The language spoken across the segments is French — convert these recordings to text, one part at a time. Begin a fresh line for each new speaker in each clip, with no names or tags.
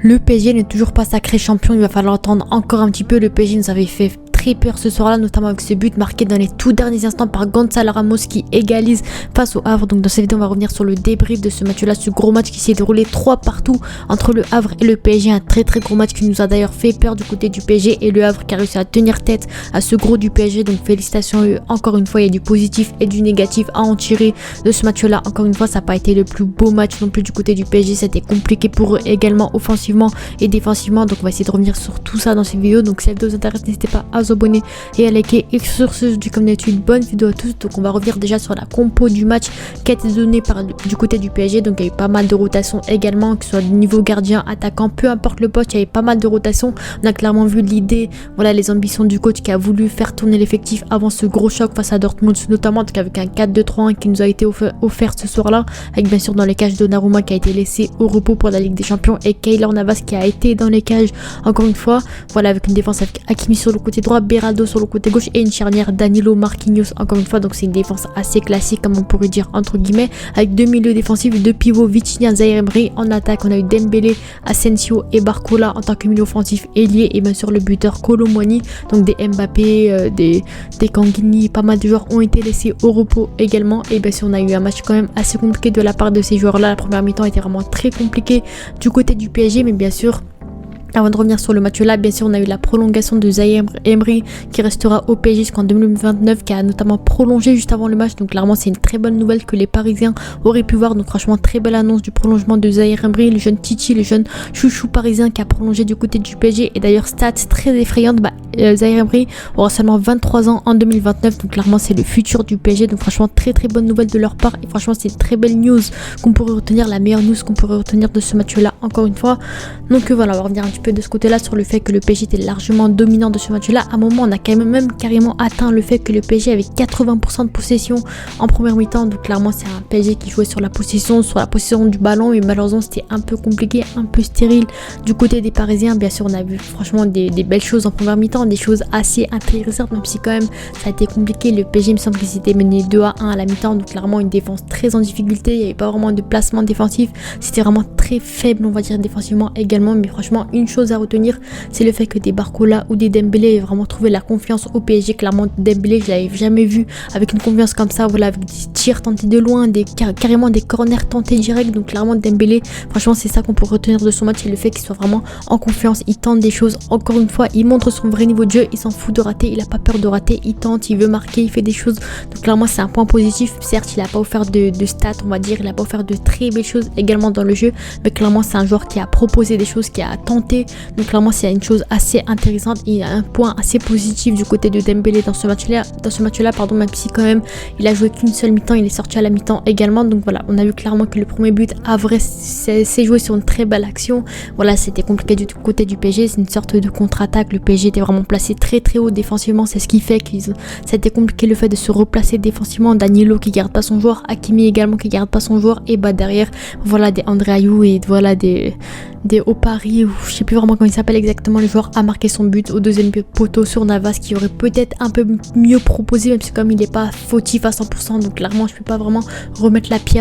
Le PSG n'est toujours pas sacré champion, il va falloir attendre encore un petit peu. Le PSG nous avait fait très peur ce soir-là, notamment avec ce but marqué dans les tout derniers instants par Gonzalo Ramos qui égalise face au Havre. Donc dans cette vidéo, on va revenir sur le débrief de ce match-là, ce gros match qui s'est déroulé 3 partout entre le Havre et le PSG. Un très gros match qui nous a d'ailleurs fait peur du côté du PSG, et le Havre qui a réussi à tenir tête à ce gros du PSG. Donc félicitations à eux. Encore une fois, il y a du positif et du négatif à en tirer de ce match-là. Encore une fois, ça n'a pas été le plus beau match non plus du côté du PSG. C'était compliqué pour eux également, offensivement et défensivement. Donc on va essayer de revenir sur tout ça dans cette vidéo. Donc si la vidéo vous intéresse, n'hésitez pas à vous abonner et à liker. Et sur ce, je dis comme d'habitude, bonne vidéo à tous. Donc on va revenir déjà sur la compo du match qui a été donnée du côté du PSG. Donc il y a eu pas mal de rotations également, que ce soit du niveau gardien, attaquant, peu importe le poste, il y avait pas mal de rotations. On a clairement vu l'idée, voilà, les ambitions du coach qui a voulu faire tourner l'effectif avant ce gros choc face à Dortmund, notamment donc avec un 4-2-3-1 qui nous a été offert ce soir-là, avec bien sûr dans les cages Donnarumma qui a été laissé au repos pour la Ligue des Champions, et Keylor Navas qui a été dans les cages encore une fois. Voilà, avec une défense avec Hakimi sur le côté droit, Beraldo sur le côté gauche et une charnière Danilo Marquinhos encore une fois. Donc c'est une défense assez classique, comme on pourrait dire entre guillemets, avec deux milieux défensifs, deux pivots, Vitinha, Zaïre Emery. En attaque, on a eu Dembélé, Asensio et Barcola en tant que milieu offensif ailier, et bien sûr le buteur Kolo Muani. Donc des Mbappé, des Kanguini, pas mal de joueurs ont été laissés au repos également. Et bien sûr on a eu un match quand même assez compliqué de la part de ces joueurs là. La première mi-temps était vraiment très compliquée du côté du PSG, mais bien sûr, avant de revenir sur le match là, bien sûr, on a eu la prolongation de Zaïre Emery qui restera au PSG jusqu'en 2029, qui a notamment prolongé juste avant le match. Donc clairement, c'est une très bonne nouvelle que les Parisiens auraient pu voir. Donc franchement, très belle annonce du prolongement de Zaïre Emery, le jeune Titi, le jeune chouchou parisien qui a prolongé du côté du PSG. Et d'ailleurs, stats très effrayantes, Zaïre Emery aura seulement 23 ans en 2029. Donc clairement, c'est le futur du PSG. Donc franchement, très bonne nouvelle de leur part. Et franchement, c'est une très belle news qu'on pourrait retenir, la meilleure news qu'on pourrait retenir de ce match là, encore une fois. Donc voilà, on va revenir un petit peu de ce côté là sur le fait que le PSG était largement dominant de ce match là. À un moment, on a quand même carrément atteint le fait que le PSG avait 80% de possession en première mi-temps. Donc clairement, c'est un PSG qui jouait sur la possession du ballon, et malheureusement c'était un peu compliqué, un peu stérile du côté des Parisiens. Bien sûr, on a vu franchement des belles choses en première mi-temps, des choses assez intéressantes, même si quand même ça a été compliqué. Le PSG, il me semble qu'ils s'étaient menés 2-1 à la mi-temps. Donc clairement une défense très en difficulté, il n'y avait pas vraiment de placement défensif, c'était vraiment très faible, on va dire, défensivement également. Mais franchement, une chose à retenir, c'est le fait que des Barcola ou des Dembélé aient vraiment trouvé la confiance au PSG. Clairement, Dembélé, je l'avais jamais vu avec une confiance comme ça, voilà, avec des tirs tentés de loin, carrément des corners tentés direct. Donc clairement, Dembélé, franchement, c'est ça qu'on peut retenir de son match, c'est le fait qu'il soit vraiment en confiance. Il tente des choses, encore une fois, il montre son vrai niveau de jeu, il s'en fout de rater, il a pas peur de rater, il tente, il veut marquer, il fait des choses. Donc clairement, c'est un point positif. Certes, il a pas offert de stats, on va dire, il a pas offert de très belles choses également dans le jeu, mais clairement, c'est un joueur qui a proposé des choses, qui a tenté. Donc clairement, c'est une chose assez intéressante. Il y a un point assez positif du côté de Dembélé dans ce match là, pardon, même si quand même il a joué qu'une seule mi-temps, il est sorti à la mi-temps également. Donc voilà, on a vu clairement que le premier but à vrai s'est joué sur une très belle action. Voilà, c'était compliqué du côté du PSG, c'est une sorte de contre-attaque. Le PSG était vraiment placé très haut défensivement, c'est ce qui fait que ça a été compliqué le fait de se replacer défensivement. Danilo qui garde pas son joueur, Hakimi également qui garde pas son joueur, et derrière, voilà, des André Ayew et voilà des Opari, ou je sais plus vraiment comment il s'appelle exactement, le joueur a marqué son but au deuxième poteau sur Navas, qui aurait peut-être un peu mieux proposé, même si comme il n'est pas fautif à 100%. Donc clairement, je peux pas vraiment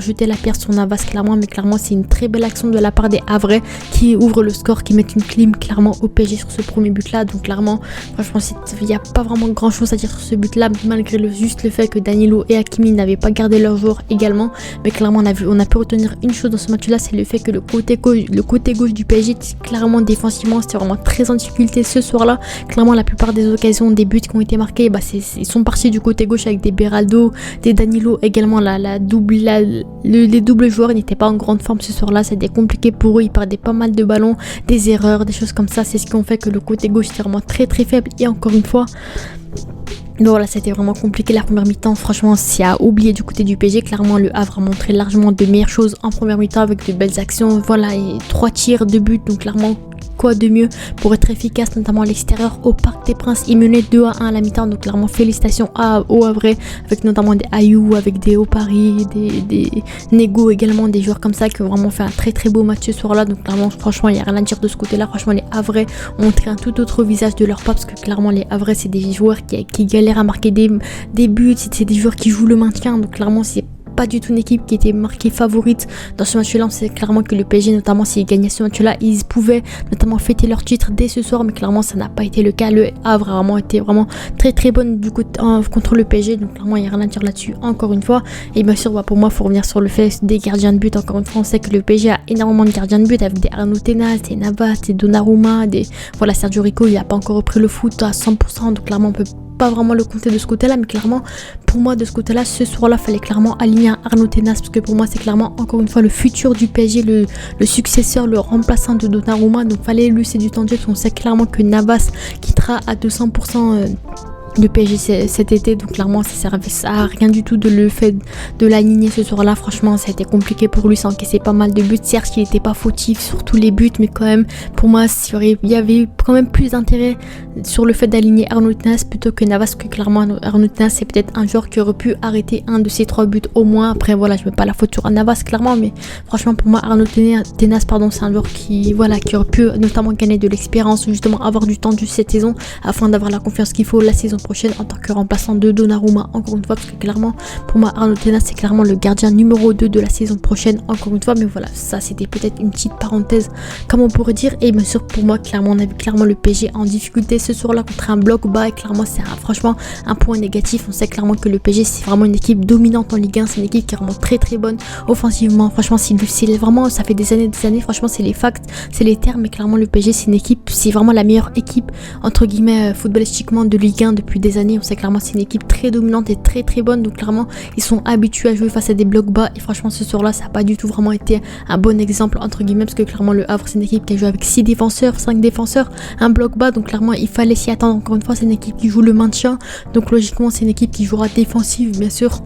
jeter la pierre sur Navas clairement, mais clairement c'est une très belle action de la part des Havrais qui ouvre le score, qui met une clim clairement au PSG sur ce premier but là. Donc clairement, franchement, il n'y a pas vraiment grand chose à dire sur ce but là, malgré juste le fait que Danilo et Hakimi n'avaient pas gardé leur joueur également. Mais clairement, on a pu retenir une chose dans ce match là, c'est le fait que le côté gauche du PSG, clairement défensivement, c'était vraiment très en difficulté ce soir là. Clairement, la plupart des occasions, des buts qui ont été marqués, ils sont partis du côté gauche avec des Beraldo, des Danilo également. Les doubles joueurs n'étaient pas en grande forme ce soir là, c'était compliqué pour eux, ils perdaient pas mal de ballons, des erreurs, des choses comme ça. C'est ce qui ont fait que le côté gauche était vraiment très faible. Et encore une fois, donc voilà, c'était vraiment compliqué la première mi-temps. Franchement, c'est à oublier du côté du PSG. Clairement, le Havre a montré largement de meilleures choses en première mi-temps avec de belles actions. Voilà, et 3 tirs, 2 buts. Donc clairement, quoi de mieux pour être efficace, notamment à l'extérieur au Parc des Princes. Il menait 2-1 à la mi-temps. Donc clairement, félicitations au Havre, avec notamment des Ayew, avec des Opari, des Nego également, des joueurs comme ça qui ont vraiment fait un très beau match ce soir-là. Donc clairement, franchement, il n'y a rien à dire de ce côté-là. Franchement, les Havrais ont montré un tout autre visage de leur part, parce que clairement, les Havrais, c'est des joueurs qui galèrent à marquer des buts. C'est des joueurs qui jouent le maintien. Donc clairement, c'est pas du tout une équipe qui était marquée favorite dans ce match-là. On sait clairement que le PSG, notamment s'ils gagnaient ce match-là, ils pouvaient notamment fêter leur titre dès ce soir, mais clairement ça n'a pas été le cas. Le Havre a vraiment été très très bonne du coup contre le PSG, donc clairement il n'y a rien à dire là-dessus encore une fois. Et bien sûr pour moi il faut revenir sur le fait des gardiens de but. Encore une fois on sait que le PSG a énormément de gardiens de but avec des Arnaud Tenas, des Navas, des Donnarumma, voilà, Sergio Rico il n'a pas encore repris le foot à 100%, donc clairement on peut pas vraiment le compter de ce côté-là, mais clairement pour moi de ce côté-là, ce soir-là, fallait clairement aligner un Arnaud Tenas, parce que pour moi c'est clairement encore une fois le futur du PSG, le successeur, le remplaçant de Donnarumma, donc fallait laisser du temps de jeu, parce qu'on sait clairement que Navas quittera à 200% le PSG cet été, donc clairement ça servait à rien du tout de le fait de l'aligner ce soir là. Franchement ça a été compliqué pour lui, ça encaissait pas mal de buts, certes il n'était pas fautif sur tous les buts, mais quand même pour moi il y avait quand même plus d'intérêt sur le fait d'aligner Arnaud Tenas plutôt que Navas, que clairement Arnaud Tenas c'est peut-être un joueur qui aurait pu arrêter un de ses 3 buts au moins. Après voilà, je mets pas la faute sur Navas clairement, mais franchement pour moi Arnaud Tenas c'est un joueur qui aurait pu notamment gagner de l'expérience ou justement avoir du temps de jeu cette saison afin d'avoir la confiance qu'il faut la saison prochaine en tant que remplaçant de Donnarumma, encore une fois, parce que clairement pour moi Arnaud Tenas c'est clairement le gardien numéro 2 de la saison prochaine, encore une fois. Mais voilà, ça c'était peut-être une petite parenthèse comme on pourrait dire. Et bien sûr pour moi clairement on a vu clairement le PSG en difficulté ce soir là contre un bloc bas, et clairement c'est franchement un point négatif. On sait clairement que le PSG c'est vraiment une équipe dominante en Ligue 1, c'est une équipe qui est vraiment très très bonne offensivement. Franchement c'est vraiment, ça fait des années, franchement c'est les facts, c'est les termes, mais clairement le PSG c'est une équipe, c'est vraiment la meilleure équipe entre guillemets footballistiquement de Ligue 1 depuis des années. On sait clairement c'est une équipe très dominante et très très bonne, donc clairement ils sont habitués à jouer face à des blocs bas, et franchement ce soir là ça n'a pas du tout vraiment été un bon exemple entre guillemets, parce que clairement le Havre c'est une équipe qui a joué avec 6 défenseurs, 5 défenseurs, un bloc bas, donc clairement il fallait s'y attendre. Encore une fois c'est une équipe qui joue le maintien, donc logiquement c'est une équipe qui jouera défensive bien sûr.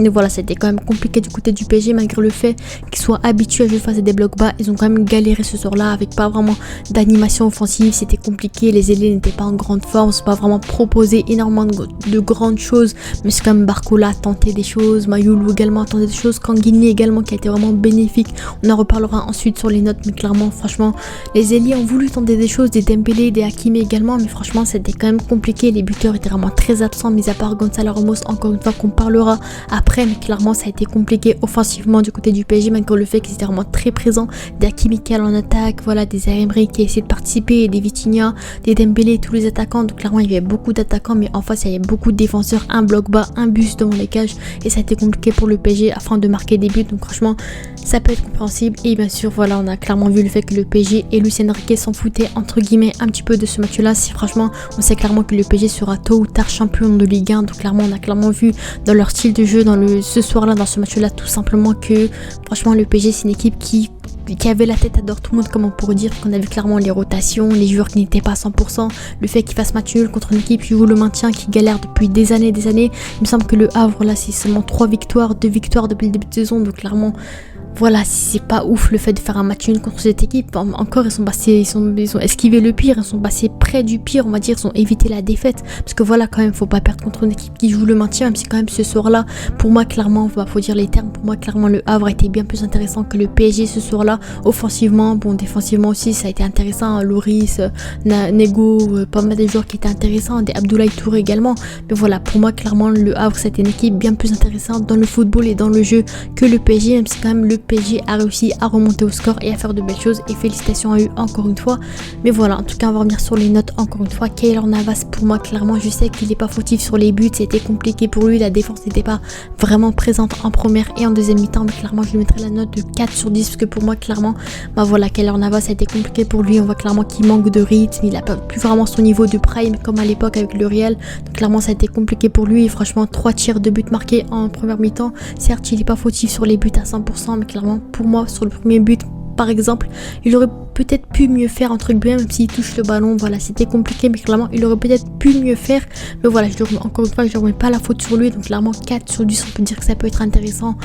Donc voilà, c'était quand même compliqué du côté du PSG, malgré le fait qu'ils soient habitués à jouer face à des blocs bas. Ils ont quand même galéré ce soir-là avec pas vraiment d'animation offensive, c'était compliqué, les ailiers n'étaient pas en grande forme, c'est pas vraiment proposé énormément de grandes choses, mais c'est comme Barcola tentait des choses, Mayoulou également tentait des choses, Kanguini également qui a été vraiment bénéfique. On en reparlera ensuite sur les notes, mais clairement franchement les ailiers ont voulu tenter des choses, des Dembélé, des Hakimi également, mais franchement c'était quand même compliqué. Les buteurs étaient vraiment très absents, mis à part Gonzalo Ramos encore une fois qu'on parlera après, mais clairement ça a été compliqué offensivement du côté du PSG, malgré le fait qu'ils étaient vraiment très présents. Des Hakimi en attaque, voilà, des Zaïre Emery qui essayaient de participer, des Vitinha, des Dembélé, tous les attaquants. Donc clairement il y avait beaucoup d'attaquants, mais en face il y avait beaucoup de défenseurs, un bloc bas, un bus devant les cages, et ça a été compliqué pour le PSG afin de marquer des buts. Donc franchement ça peut être compréhensible. Et bien sûr voilà, on a clairement vu le fait que le PSG et Luis Enrique s'en foutaient entre guillemets un petit peu de ce match là. Si franchement on sait clairement que le PSG sera tôt ou tard champion de Ligue 1, donc clairement on a clairement vu dans leur style de jeu ce soir là, dans ce match là, tout simplement que franchement le PSG c'est une équipe qui avait la tête à Dortmund, comme on pourrait dire, qu'on a vu clairement les rotations, les joueurs qui n'étaient pas à 100%, le fait qu'ils fassent match nul contre une équipe qui joue le maintien, qui galère depuis des années. Il me semble que le Havre là c'est seulement 2 victoires depuis le début de saison, donc clairement voilà, c'est pas ouf le fait de faire un match nul contre cette équipe. Encore ils ont esquivé le pire, ils sont passés près du pire, on va dire, ils ont évité la défaite, parce que voilà quand même faut pas perdre contre une équipe qui joue le maintien, même si quand même ce soir là pour moi clairement, faut dire les termes, pour moi clairement le Havre a été bien plus intéressant que le PSG ce soir là, offensivement, bon défensivement aussi ça a été intéressant, Loris, Nego, pas mal de joueurs qui étaient intéressants, des Abdoulaye Touré également, mais voilà pour moi clairement le Havre c'était une équipe bien plus intéressante dans le football et dans le jeu que le PSG, même si quand même le PSG a réussi à remonter au score et à faire de belles choses, et félicitations à eux encore une fois. Mais voilà, en tout cas on va revenir sur les notes encore une fois. Keylor Navas, pour moi clairement je sais qu'il n'est pas fautif sur les buts, c'était compliqué pour lui, la défense n'était pas vraiment présente en première et en deuxième mi-temps, mais clairement je lui mettrai la note de 4 sur 10, parce que pour moi clairement voilà, Keylor Navas ça a été compliqué pour lui, on voit clairement qu'il manque de rythme, il a pas plus vraiment son niveau de prime comme à l'époque avec le Real, donc clairement ça a été compliqué pour lui. Et franchement 3 tirs de but marqués en première mi-temps, certes il n'est pas fautif sur les buts à 100%, mais clairement pour moi sur le premier but par exemple il aurait peut-être pu mieux faire entre guillemets, même s'il touche le ballon, voilà c'était compliqué, mais clairement il aurait peut-être pu mieux faire. Mais voilà, encore une fois je ne remets pas la faute sur lui, donc clairement 4 sur 10 on peut dire que ça peut être intéressant.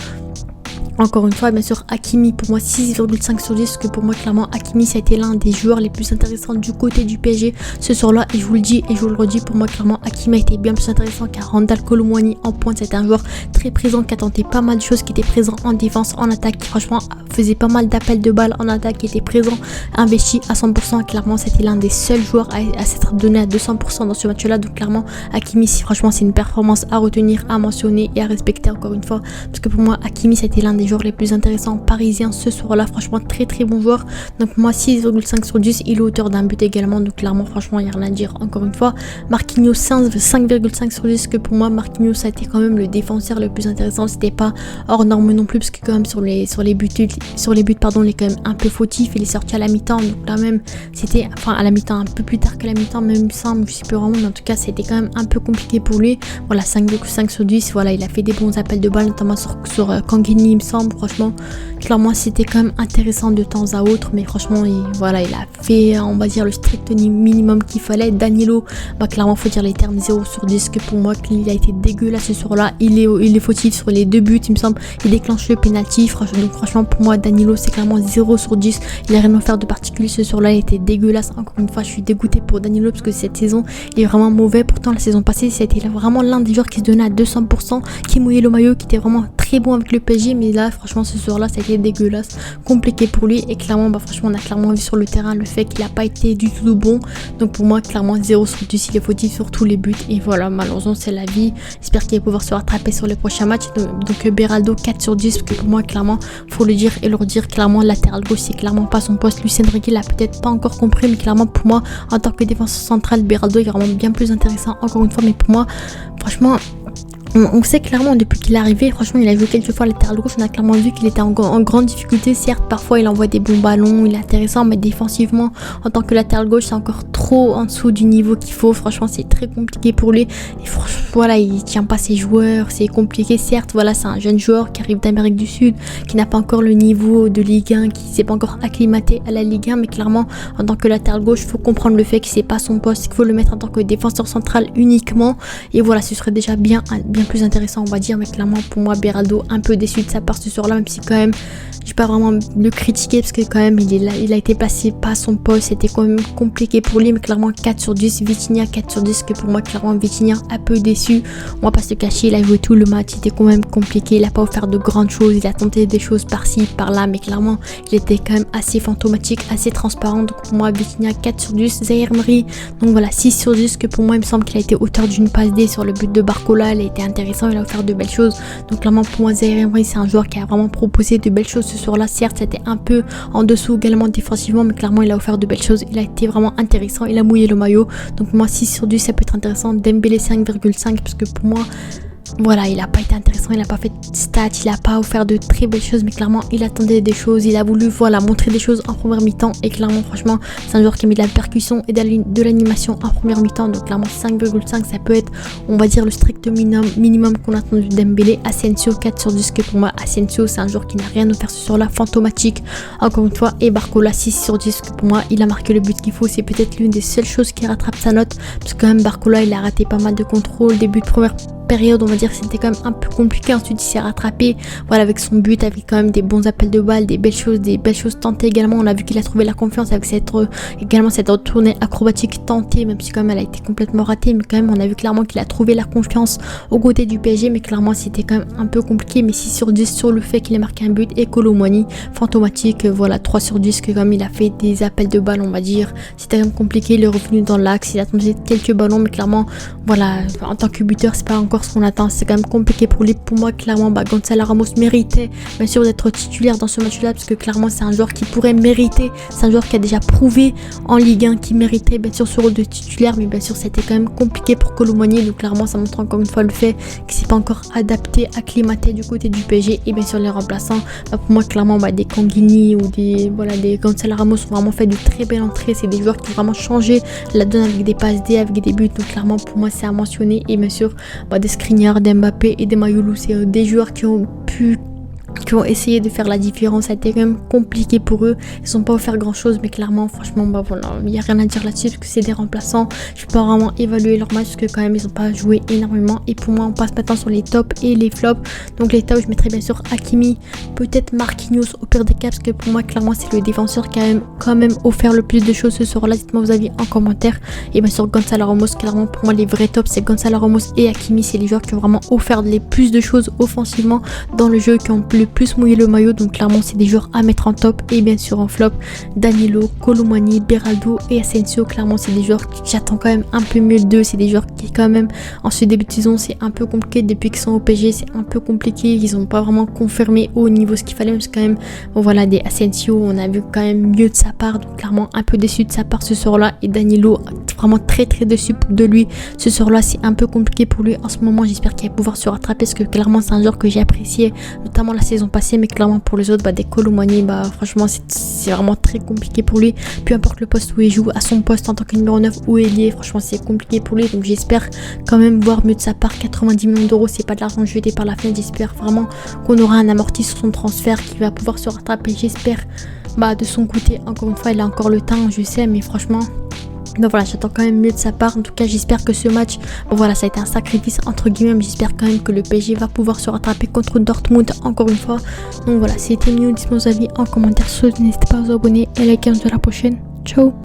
Encore une fois, bien sûr, Hakimi, pour moi 6,5 sur 10, parce que pour moi clairement Hakimi ça a été l'un des joueurs les plus intéressants du côté du PSG ce soir-là, et je vous le dis et je vous le redis, pour moi clairement Hakimi a été bien plus intéressant car Randal Kolo Muani en pointe, c'était un joueur très présent qui a tenté pas mal de choses, qui était présent en défense, en attaque, qui franchement faisait pas mal d'appels de balles en attaque, qui était présent, investi à 100%. Clairement, c'était l'un des seuls joueurs à s'être donné à 200% dans ce match-là. Donc clairement, Hakimi, franchement, c'est une performance à retenir, à mentionner et à respecter encore une fois. Parce que pour moi, Hakimi, c'était l'un des joueurs les plus intéressants parisiens ce soir-là. Franchement, très très bon joueur. Donc moi, 6,5 sur 10, il est auteur d'un but également. Donc clairement, franchement, il n'y a rien à dire encore une fois. Marquinhos, 5,5 sur 10, que pour moi, Marquinhos, ça a été quand même le défenseur le plus intéressant. C'était pas hors norme non plus, parce que quand même sur les buts, il est quand même un peu fautif. Il est sorti à la mi-temps, donc là même, c'était, enfin à la mi-temps, un peu plus tard que la mi-temps, même simple, je sais plus vraiment, mais en tout cas, c'était quand même un peu compliqué pour lui. Voilà, 5,5 sur 10, voilà, il a fait des bons appels de balles, notamment sur Kangini, il me semble. Franchement, clairement, c'était quand même intéressant de temps à autre, mais franchement, il a fait, on va dire, le strict minimum qu'il fallait. Danilo, clairement, faut dire les termes 0 sur 10, que pour moi, il a été dégueulasse ce soir-là. Il est fautif sur les deux buts, il me semble. Il déclenche le penalty. Donc franchement, pour moi, Danilo, c'est clairement 0 sur 10. Il a rien à faire de particulier ce soir-là. Il était dégueulasse. Encore une fois, je suis dégoûtée pour Danilo, parce que cette saison, il est vraiment mauvais. Pourtant, la saison passée, c'était vraiment l'un des joueurs qui se donnait à 200%, qui mouillait le maillot, qui était vraiment très bon avec le PSG. Mais là, franchement, ce soir-là, ça a été dégueulasse, compliqué pour lui. Et clairement, franchement, on a clairement vu sur le terrain le fait qu'il n'a pas été du tout bon. Donc pour moi, clairement, 0 sur 10, il est fautif sur tous les buts. Et voilà, malheureusement, c'est la vie. J'espère qu'il va pouvoir se rattraper sur les prochains matchs. Donc Beraldo, 4 sur 10, parce que pour moi, clairement, faut le dire et le redire, clairement, latéral gauche, c'est clairement pas son poste. Lucien Enrique l'a peut-être pas encore compris, mais clairement, pour moi, en tant que défenseur central, Beraldo est vraiment bien plus intéressant, encore une fois. Mais pour moi, franchement, on sait clairement depuis qu'il est arrivé, franchement, il a joué quelques fois à latéral gauche, on a clairement vu qu'il était en grande difficulté. Certes, parfois il envoie des bons ballons, il est intéressant, mais défensivement, en tant que latéral gauche, c'est encore trop en dessous du niveau qu'il faut. Franchement, c'est très compliqué pour lui. Et franchement, voilà, il tient pas ses joueurs, c'est compliqué. Certes, voilà, c'est un jeune joueur qui arrive d'Amérique du Sud, qui n'a pas encore le niveau de Ligue 1, qui s'est pas encore acclimaté à la Ligue 1, mais clairement, en tant que latéral gauche, il faut comprendre le fait que c'est pas son poste, qu'il faut le mettre en tant que défenseur central uniquement. Et voilà, ce serait déjà bien plus intéressant, on va dire. Mais clairement, pour moi, Beraldo, un peu déçu de sa part ce soir-là, même si quand même, je vais pas vraiment le critiquer, parce que quand même, il a été placé pas à son poste, c'était quand même compliqué pour lui. Mais clairement, 4 sur 10, Vitinha 4 sur 10, que pour moi, clairement, Vitinha un peu déçu. On va pas se cacher, il a joué tout le match, c'était quand même compliqué, il a pas offert de grandes choses, il a tenté des choses par-ci, par-là, mais clairement, il était quand même assez fantomatique, assez transparent. Donc pour moi, Vitinha 4 sur 10, Zaïre Emery, donc voilà, 6 sur 10, que pour moi, il me semble qu'il a été auteur d'une passe D sur le but de Barcola, il a été intéressant, il a offert de belles choses. Donc clairement, pour moi, Zaïre Emery, c'est un joueur qui a vraiment proposé de belles choses ce soir-là. Certes, c'était un peu en dessous également défensivement, mais clairement, il a offert de belles choses, il a été vraiment intéressant, il a mouillé le maillot. Donc pour moi, 6 sur 10, ça peut être intéressant. Dembélé 5,5, parce que pour moi, voilà, il a pas été intéressant, il a pas fait de stats, il a pas offert de très belles choses, mais clairement il attendait des choses, il a voulu montrer des choses en première mi-temps. Et clairement, franchement, c'est un joueur qui met de la percussion et de l'animation en première mi-temps. Donc clairement, 5,5, ça peut être, on va dire, le strict minimum qu'on attend du Dembélé. Asensio 4 sur 10, que pour moi, Asensio, c'est un joueur qui n'a rien à faire ce soir-là, fantomatique encore une fois. Et Barcola 6 sur 10, que pour moi, il a marqué le but qu'il faut. C'est peut-être l'une des seules choses qui rattrape sa note, parce que quand même Barcola, il a raté pas mal de contrôles, début de première période, on va dire, c'était quand même un peu compliqué. Ensuite, il s'est rattrapé, voilà, avec son but, avec quand même des bons appels de balles, des belles choses tentées également. On a vu qu'il a trouvé la confiance avec cette retournée acrobatique tentée, même si quand même elle a été complètement ratée, mais quand même on a vu clairement qu'il a trouvé la confiance aux côtés du PSG. Mais clairement, c'était quand même un peu compliqué. Mais 6 sur 10 sur le fait qu'il ait marqué un but. Et Kolo Muani, fantomatique, voilà, 3 sur 10, que comme il a fait des appels de balles, on va dire, c'était quand même compliqué. Il est revenu dans l'axe, il a tenté quelques ballons, mais clairement, voilà, en tant que buteur, c'est pas encore ce qu'on attend, c'est quand même compliqué pour lui. Pour moi, clairement, Gonzalo Ramos méritait bien sûr d'être titulaire dans ce match-là, parce que clairement, c'est un joueur qui pourrait mériter, c'est un joueur qui a déjà prouvé en Ligue 1 qui méritait bien sûr ce rôle de titulaire. Mais bien sûr, c'était quand même compliqué pour Kolo Muani. Donc clairement, ça montre encore une fois le fait qu'il s'est pas encore adapté, acclimaté du côté du PSG. Et bien sûr, les remplaçants, pour moi, clairement, des Kangini ou des Gonzalo Ramos ont vraiment fait de très belles entrées. C'est des joueurs qui ont vraiment changé la donne avec des passes D, avec des buts. Donc clairement, pour moi, c'est à mentionner. Et bien sûr, des Skriniar, d'Mbappé et des Mayulu, c'est des joueurs qui ont essayé de faire la différence. Ça a été quand même compliqué pour eux, ils n'ont pas offert grand chose, mais clairement, franchement, voilà, il n'y a rien à dire là-dessus, parce que c'est des remplaçants. Je peux pas vraiment évaluer leur match, parce que quand même ils n'ont pas joué énormément. Et pour moi, on passe maintenant sur les tops et les flops. Donc les tops, je mettrais bien sûr Hakimi, peut-être Marquinhos au pire des cas, parce que pour moi, clairement, c'est le défenseur qui a quand même offert le plus de choses ce soir-là. Dites-moi vos avis en commentaire. Et bien sûr, Gonzalo Ramos, clairement, pour moi, les vrais tops, c'est Gonzalo Ramos et Hakimi. C'est les joueurs qui ont vraiment offert les plus de choses offensivement dans le jeu, qui ont plus le plus mouillé le maillot, donc clairement c'est des joueurs à mettre en top. Et bien sûr en flop, Danilo, Kolo Muani, Beraldo et Asensio, clairement c'est des joueurs que j'attends quand même un peu mieux d'eux. C'est des joueurs qui quand même en ce début de saison c'est un peu compliqué, depuis qu'ils sont au PSG c'est un peu compliqué, ils n'ont pas vraiment confirmé au niveau ce qu'il fallait, parce que quand même bon, voilà, des Asensio on a vu quand même mieux de sa part, donc clairement un peu déçu de sa part ce soir là. Et Danilo vraiment très déçu de lui ce soir là, c'est un peu compliqué pour lui en ce moment. J'espère qu'il va pouvoir se rattraper, parce que clairement c'est un joueur que j'ai apprécié notamment la saison passée, mais clairement pour les autres des Kolo Muani, franchement c'est vraiment très compliqué pour lui, peu importe le poste où il joue, à son poste en tant que numéro 9 ou ailier, franchement c'est compliqué pour lui. Donc j'espère quand même voir mieux de sa part. 90 millions d'euros c'est pas de l'argent jeté par la fenêtre, j'espère vraiment qu'on aura un amorti sur son transfert, qui va pouvoir se rattraper, j'espère. De son côté, encore une fois il a encore le temps, je sais, mais franchement voilà, j'attends quand même mieux de sa part. En tout cas j'espère que ce match, voilà, ça a été un sacrifice entre guillemets, mais j'espère quand même que le PSG va pouvoir se rattraper contre Dortmund encore une fois. Donc voilà, c'était mieux, dites-moi vos avis en commentaire, n'hésitez pas à vous abonner et liker. On se voit la prochaine, ciao.